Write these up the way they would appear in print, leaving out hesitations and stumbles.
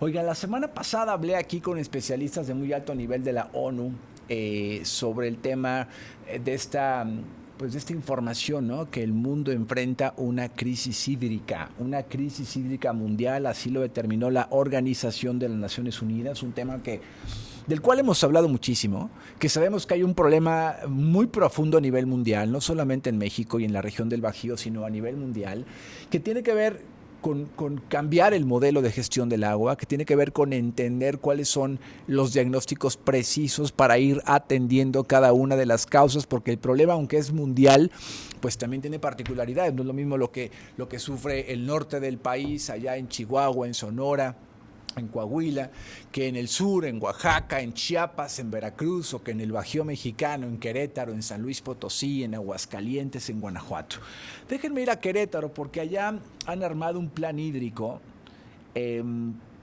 Oigan, la semana pasada hablé aquí con especialistas de muy alto nivel de la ONU sobre el tema de de esta información, ¿no? Que el mundo enfrenta una crisis hídrica mundial, así lo determinó la Organización de las Naciones Unidas, un tema del cual hemos hablado muchísimo, que sabemos que hay un problema muy profundo a nivel mundial, no solamente en México y en la región del Bajío, sino a nivel mundial, que tiene que ver con cambiar el modelo de gestión del agua, que tiene que ver con entender cuáles son los diagnósticos precisos para ir atendiendo cada una de las causas, porque el problema, aunque es mundial, pues también tiene particularidades. No es lo mismo lo que sufre el norte del país, allá en Chihuahua, en Sonora, en Coahuila, que en el sur, en Oaxaca, en Chiapas, en Veracruz, o que en el Bajío Mexicano, en Querétaro, en San Luis Potosí, en Aguascalientes, en Guanajuato. Déjenme ir a Querétaro porque allá han armado un plan hídrico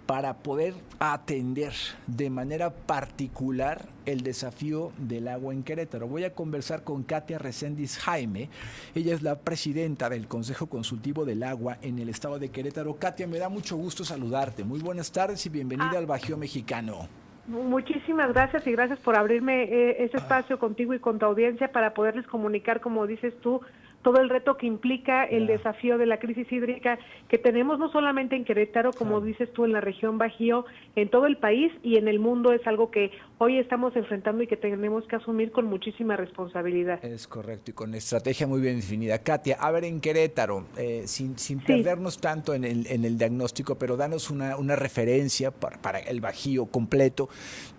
para poder atender de manera particular el desafío del agua en Querétaro. Voy a conversar con Katia Reséndiz Jaime. Ella es la presidenta del Consejo Consultivo del Agua en el estado de Querétaro. Katia, me da mucho gusto saludarte. Muy buenas tardes y bienvenida al Bajío Mexicano. Muchísimas gracias y gracias por abrirme ese espacio contigo y con tu audiencia para poderles comunicar, como dices tú, todo el reto que implica el desafío de la crisis hídrica que tenemos no solamente en Querétaro, como dices tú, en la región Bajío, en todo el país y en el mundo. Es algo que hoy estamos enfrentando y que tenemos que asumir con muchísima responsabilidad. Es correcto, y con estrategia muy bien definida. Katia, a ver, en Querétaro, sin perdernos tanto en el diagnóstico, pero danos una referencia para el Bajío completo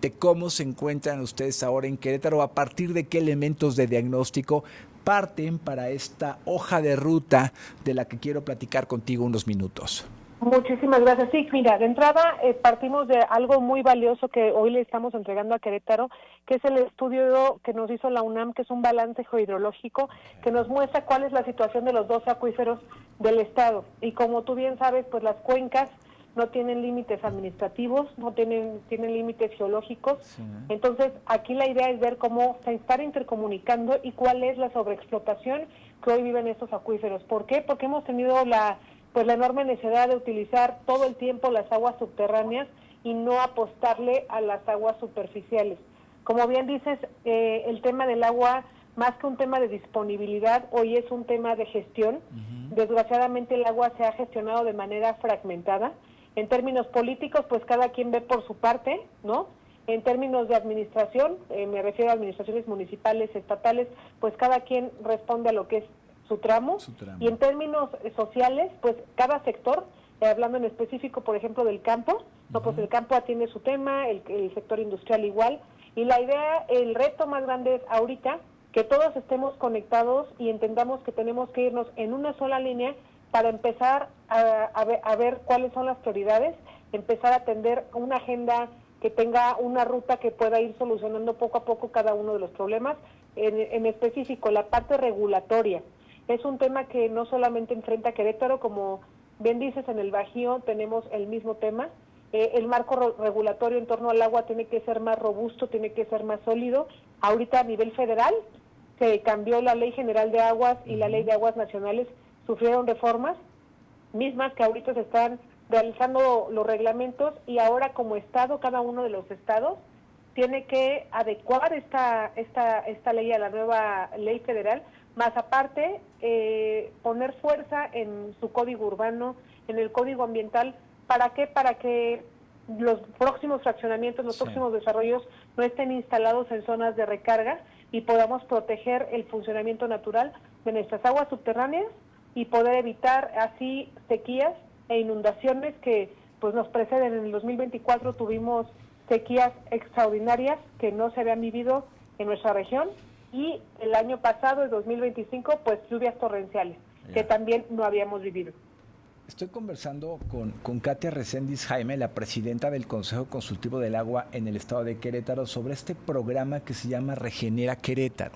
de cómo se encuentran ustedes ahora en Querétaro, a partir de qué elementos de diagnóstico parten para esta hoja de ruta de la que quiero platicar contigo unos minutos. Muchísimas gracias. Sí, mira, de entrada partimos de algo muy valioso que hoy le estamos entregando a Querétaro, que es el estudio que nos hizo la UNAM, que es un balance geohidrológico que nos muestra cuál es la situación de los 12 acuíferos del estado. Y como tú bien sabes, pues las cuencas no tienen límites administrativos, no tienen límites geológicos. Sí. Entonces, aquí la idea es ver cómo se está intercomunicando y cuál es la sobreexplotación que hoy viven estos acuíferos. ¿Por qué? Porque hemos tenido la enorme necesidad de utilizar todo el tiempo las aguas subterráneas y no apostarle a las aguas superficiales. Como bien dices, el tema del agua, más que un tema de disponibilidad, hoy es un tema de gestión. Desgraciadamente el agua se ha gestionado de manera fragmentada. En términos políticos, pues cada quien ve por su parte, ¿no? En términos de administración, me refiero a administraciones municipales, estatales, pues cada quien responde a lo que es su tramo. Y en términos sociales, pues cada sector, hablando en específico, por ejemplo, del campo, no, pues el campo atiende su tema, el sector industrial igual. Y la idea, el reto más grande es ahorita que todos estemos conectados y entendamos que tenemos que irnos en una sola línea para empezar a ver cuáles son las prioridades, empezar a atender una agenda que tenga una ruta que pueda ir solucionando poco a poco cada uno de los problemas. En específico, la parte regulatoria. Es un tema que no solamente enfrenta Querétaro, como bien dices, en el Bajío tenemos el mismo tema. El marco regulatorio en torno al agua tiene que ser más robusto, tiene que ser más sólido. Ahorita a nivel federal se cambió la Ley General de Aguas y la Ley de Aguas Nacionales, sufrieron reformas mismas que ahorita se están realizando los reglamentos, y ahora como estado, cada uno de los estados tiene que adecuar esta ley a la nueva ley federal, más aparte poner fuerza en su código urbano, en el código ambiental. ¿Para qué? Para que los próximos fraccionamientos, los próximos desarrollos no estén instalados en zonas de recarga y podamos proteger el funcionamiento natural de nuestras aguas subterráneas y poder evitar así sequías e inundaciones que pues nos preceden. En el 2024 tuvimos sequías extraordinarias que no se habían vivido en nuestra región, y el año pasado, el 2025, pues lluvias torrenciales que también no habíamos vivido. Estoy conversando con Katia Reséndiz Jaime, la presidenta del Consejo Consultivo del Agua en el estado de Querétaro, sobre este programa que se llama Regenera Querétaro.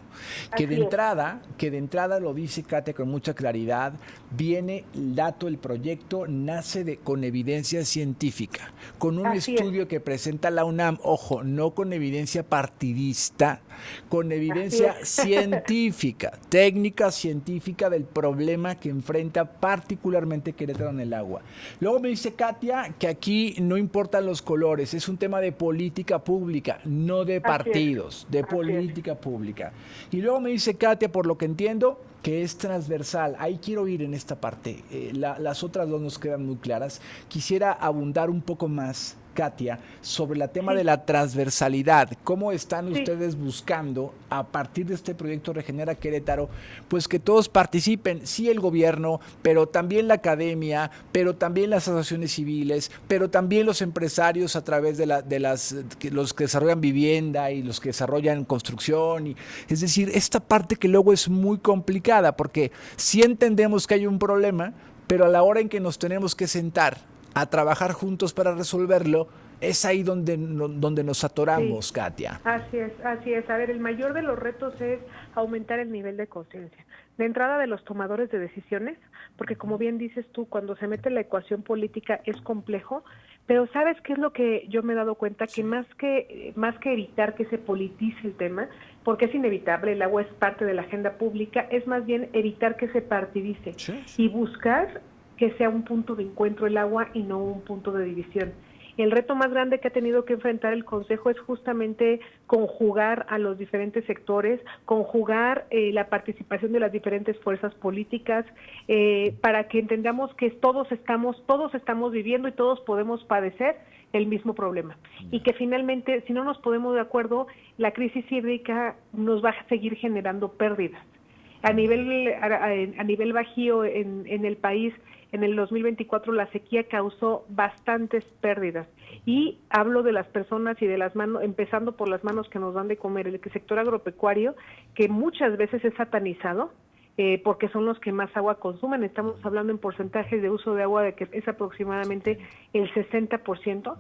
Que de entrada lo dice Katia con mucha claridad, viene el dato, el proyecto nace con evidencia científica, con un estudio que presenta la UNAM, ojo, no con evidencia partidista, con evidencia científica, técnica científica del problema que enfrenta particularmente Querétaro Querétaro en el agua. Luego me dice Katia que aquí no importan los colores, es un tema de política pública, no de partidos, de política pública. Y luego me dice Katia, por lo que entiendo, que es transversal. Ahí quiero ir en esta parte. Las otras dos nos quedan muy claras. Quisiera abundar un poco más, Katia, sobre el tema de la transversalidad. ¿Cómo están ustedes buscando, a partir de este proyecto Regenera Querétaro, pues que todos participen? Sí, el gobierno, pero también la academia, pero también las asociaciones civiles, pero también los empresarios a través de los que desarrollan vivienda y los que desarrollan construcción. Es decir, esta parte que luego es muy complicada, porque sí entendemos que hay un problema, pero a la hora en que nos tenemos que sentar a trabajar juntos para resolverlo, es ahí donde nos atoramos, Katia. Así es, así es. A ver, el mayor de los retos es aumentar el nivel de conciencia. De entrada de los tomadores de decisiones, porque como bien dices tú, cuando se mete la ecuación política es complejo, pero ¿sabes qué es lo que yo me he dado cuenta? Que más que evitar que se politice el tema, porque es inevitable, el agua es parte de la agenda pública, es más bien evitar que se partidice y buscar que sea un punto de encuentro el agua y no un punto de división. El reto más grande que ha tenido que enfrentar el Consejo es justamente conjugar a los diferentes sectores, conjugar la participación de las diferentes fuerzas políticas, para que entendamos que todos estamos viviendo y todos podemos padecer el mismo problema. Y que finalmente, si no nos ponemos de acuerdo, la crisis hídrica nos va a seguir generando pérdidas. A nivel bajío en el país, en el 2024 la sequía causó bastantes pérdidas. Y hablo de las personas y de las manos, empezando por las manos que nos dan de comer, el sector agropecuario, que muchas veces es satanizado, porque son los que más agua consumen. Estamos hablando en porcentajes de uso de agua de que es aproximadamente el 60%.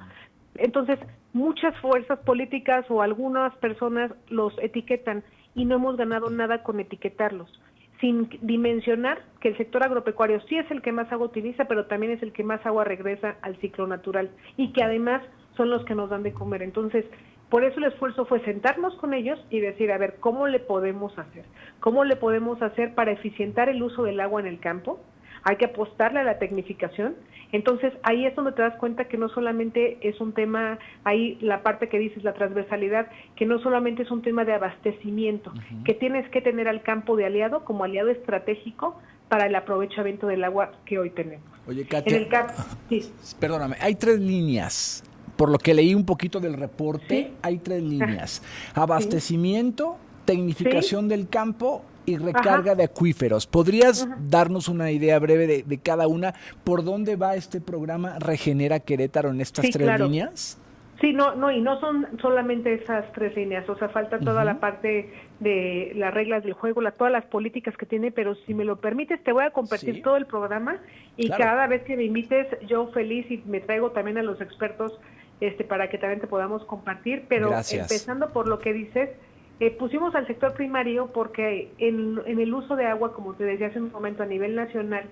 Entonces, muchas fuerzas políticas o algunas personas los etiquetan y no hemos ganado nada con etiquetarlos, sin dimensionar que el sector agropecuario sí es el que más agua utiliza, pero también es el que más agua regresa al ciclo natural y que además son los que nos dan de comer. Entonces, por eso el esfuerzo fue sentarnos con ellos y decir, a ver, ¿cómo le podemos hacer? ¿Cómo le podemos hacer para eficientar el uso del agua en el campo? Hay que apostarle a la tecnificación. Entonces, ahí es donde te das cuenta que no solamente es un tema, ahí la parte que dices, la transversalidad, que no solamente es un tema de abastecimiento, que tienes que tener al campo de aliado como aliado estratégico para el aprovechamiento del agua que hoy tenemos. Oye, Katia, en el sí. Perdóname, hay 3 líneas. Por lo que leí un poquito del reporte, hay 3 líneas. Abastecimiento, tecnificación del campo y recarga de acuíferos. ¿Podrías darnos una idea breve de cada una? ¿Por dónde va este programa Regenera Querétaro en estas 3 líneas? Sí, y no son solamente esas 3 líneas, o sea, falta toda la parte de las reglas del juego, todas las políticas que tiene, pero si me lo permites, te voy a compartir todo el programa y cada vez que me invites, yo feliz y me traigo también a los expertos para que también te podamos compartir, pero empezando por lo que dices, pusimos al sector primario porque en el uso de agua, como te decía hace un momento, a nivel nacional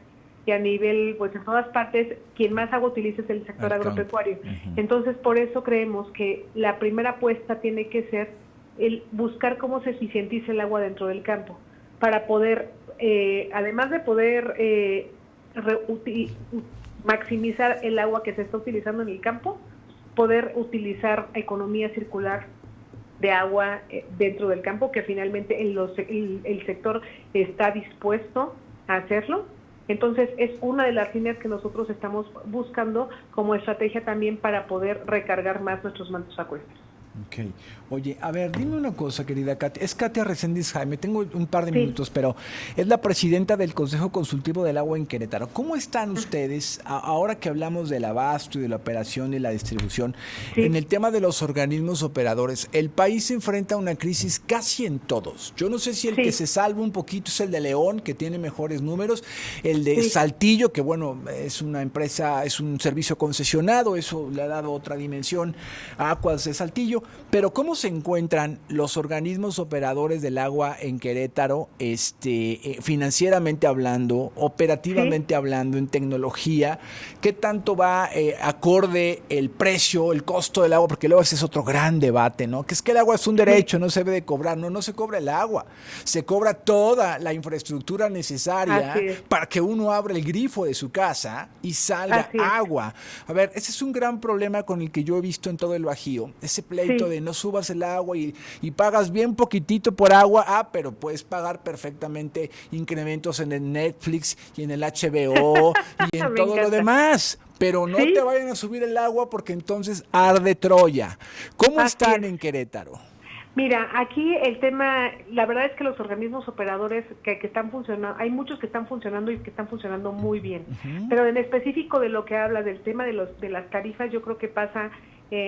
y a nivel, pues en todas partes, quien más agua utiliza es el sector agropecuario. Entonces, por eso creemos que la primera apuesta tiene que ser el buscar cómo se eficientiza el agua dentro del campo, para poder, además de poder maximizar el agua que se está utilizando en el campo, poder utilizar economía circular de agua dentro del campo, que finalmente el sector está dispuesto a hacerlo. Entonces, es una de las líneas que nosotros estamos buscando como estrategia también para poder recargar más nuestros mantos acuíferos. Ok. Oye, a ver, dime una cosa, querida Katia. Es Katia Reséndiz Jaime, tengo un par de minutos, pero es la presidenta del Consejo Consultivo del Agua en Querétaro. ¿Cómo están ustedes, ahora que hablamos del abasto y de la operación y la distribución, en el tema de los organismos operadores? El país se enfrenta a una crisis casi en todos. Yo no sé si el que se salva un poquito es el de León, que tiene mejores números, el de Saltillo, que bueno, es una empresa, es un servicio concesionado, eso le ha dado otra dimensión a Aguas de Saltillo, pero ¿cómo se encuentran los organismos operadores del agua en Querétaro, financieramente hablando, operativamente hablando, en tecnología? ¿Qué tanto va acorde el precio, el costo del agua? Porque luego ese es otro gran debate, ¿no? Que es que el agua es un derecho, no se debe de cobrar. No, no se cobra el agua, se cobra toda la infraestructura necesaria para que uno abra el grifo de su casa y salga agua. A ver, ese es un gran problema con el que yo he visto en todo el Bajío, ese pleito de no subas el agua y pagas bien poquitito por agua, pero puedes pagar perfectamente incrementos en el Netflix y en el HBO y en todo lo demás, pero no te vayan a subir el agua porque entonces arde Troya. ¿Cómo están en Querétaro? Mira, aquí el tema, la verdad es que los organismos operadores que están funcionando, hay muchos que están funcionando y que están funcionando muy bien, pero en específico de lo que habla del tema de las tarifas, yo creo que pasa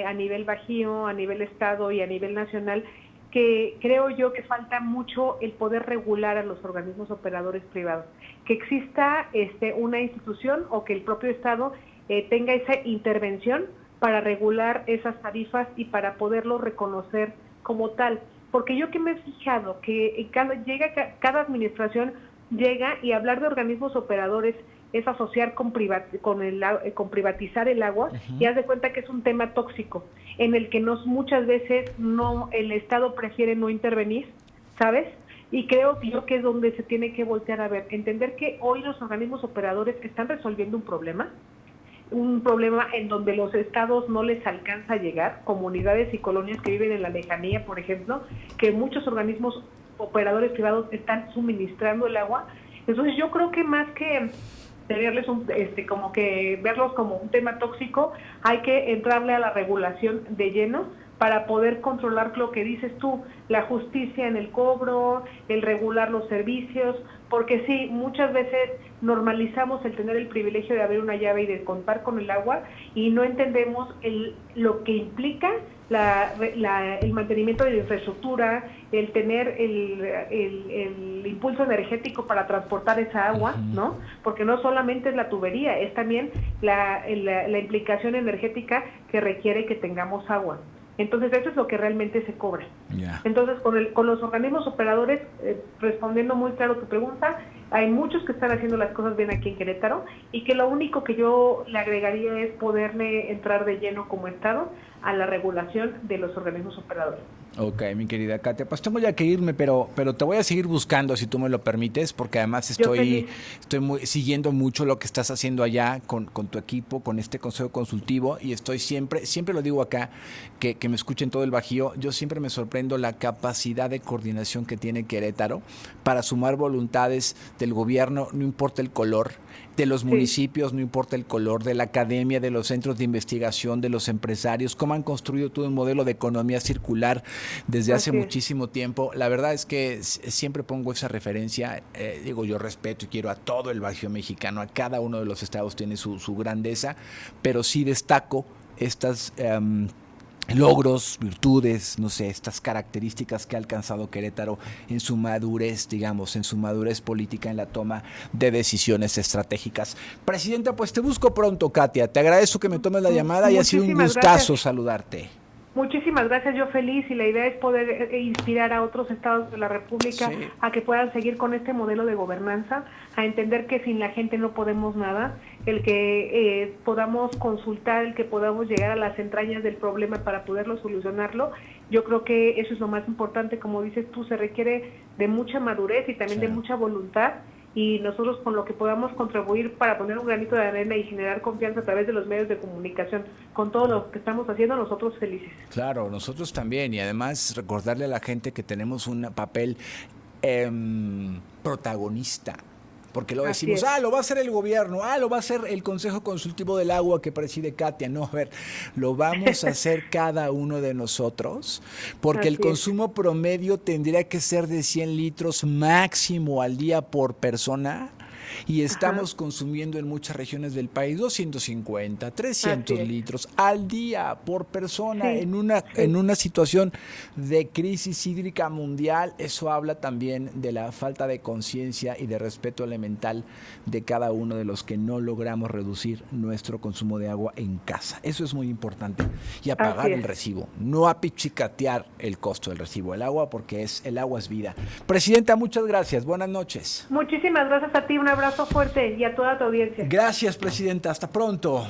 a nivel Bajío, a nivel estado y a nivel nacional, que creo yo que falta mucho el poder regular a los organismos operadores privados, que exista una institución o que el propio estado tenga esa intervención para regular esas tarifas y para poderlo reconocer como tal, porque yo que me he fijado que cada administración llega y hablar de organismos operadores es asociar con privatizar el agua y haz de cuenta que es un tema tóxico en el que muchas veces el Estado prefiere no intervenir, ¿sabes? Y creo yo que es donde se tiene que voltear a ver, entender que hoy los organismos operadores están resolviendo un problema en donde los estados no les alcanza a llegar, comunidades y colonias que viven en la lejanía, por ejemplo, que muchos organismos operadores privados están suministrando el agua. Entonces yo creo que más que tenerles como que verlos como un tema tóxico, hay que entrarle a la regulación de lleno para poder controlar lo que dices tú, la justicia en el cobro, el regular los servicios, porque sí, muchas veces normalizamos el tener el privilegio de abrir una llave y de contar con el agua y no entendemos lo que implica el mantenimiento de la infraestructura, el tener el impulso energético para transportar esa agua, ¿no? Porque no solamente es la tubería, es también la implicación energética que requiere que tengamos agua. Entonces eso es lo que realmente se cobra. Entonces con los organismos operadores, respondiendo muy claro tu pregunta, hay muchos que están haciendo las cosas bien aquí en Querétaro y que lo único que yo le agregaría es poderle entrar de lleno como Estado a la regulación de los organismos operadores. Ok, mi querida Katia, pues tengo ya que irme, pero te voy a seguir buscando si tú me lo permites, porque además estoy siguiendo mucho lo que estás haciendo allá con tu equipo, con este consejo consultivo, y estoy siempre lo digo acá, que me escuchen todo el Bajío, yo siempre me sorprendo la capacidad de coordinación que tiene Querétaro para sumar voluntades del gobierno, no importa el color, de los municipios, no importa el color, de la academia, de los centros de investigación, de los empresarios, cómo han construido todo un modelo de economía circular desde hace muchísimo tiempo. La verdad es que siempre pongo esa referencia, yo respeto y quiero a todo el Bajío mexicano, a cada uno de los estados tiene su grandeza, pero sí destaco estas logros, virtudes, no sé, estas características que ha alcanzado Querétaro en su madurez, digamos, en su madurez política en la toma de decisiones estratégicas. Presidenta, pues te busco pronto, Katia. Te agradezco que me tomes la llamada y ha sido un gustazo saludarte. Muchísimas gracias, yo feliz, y la idea es poder inspirar a otros estados de la República a que puedan seguir con este modelo de gobernanza, a entender que sin la gente no podemos nada, el que podamos consultar, el que podamos llegar a las entrañas del problema para poderlo solucionarlo. Yo creo que eso es lo más importante, como dices tú, se requiere de mucha madurez y también de mucha voluntad, y nosotros con lo que podamos contribuir para poner un granito de arena y generar confianza a través de los medios de comunicación, con todo lo que estamos haciendo, nosotros felices. Claro, nosotros también, y además recordarle a la gente que tenemos un papel protagonista, porque lo decimos, lo va a hacer el gobierno, lo va a hacer el Consejo Consultivo del Agua que preside Katia. No, a ver, lo vamos a hacer cada uno de nosotros, porque el consumo promedio tendría que ser de 100 litros máximo al día por persona, y estamos consumiendo en muchas regiones del país 250, 300 litros al día por persona en una situación de crisis hídrica mundial. Eso habla también de la falta de conciencia y de respeto elemental de cada uno de los que no logramos reducir nuestro consumo de agua en casa. Eso es muy importante. Y apagar el recibo, no apichicatear el costo del recibo del agua, porque el agua es vida. Presidenta, muchas gracias. Buenas noches. Muchísimas gracias a ti. Un abrazo fuerte y a toda tu audiencia. Gracias, Presidenta. Hasta pronto.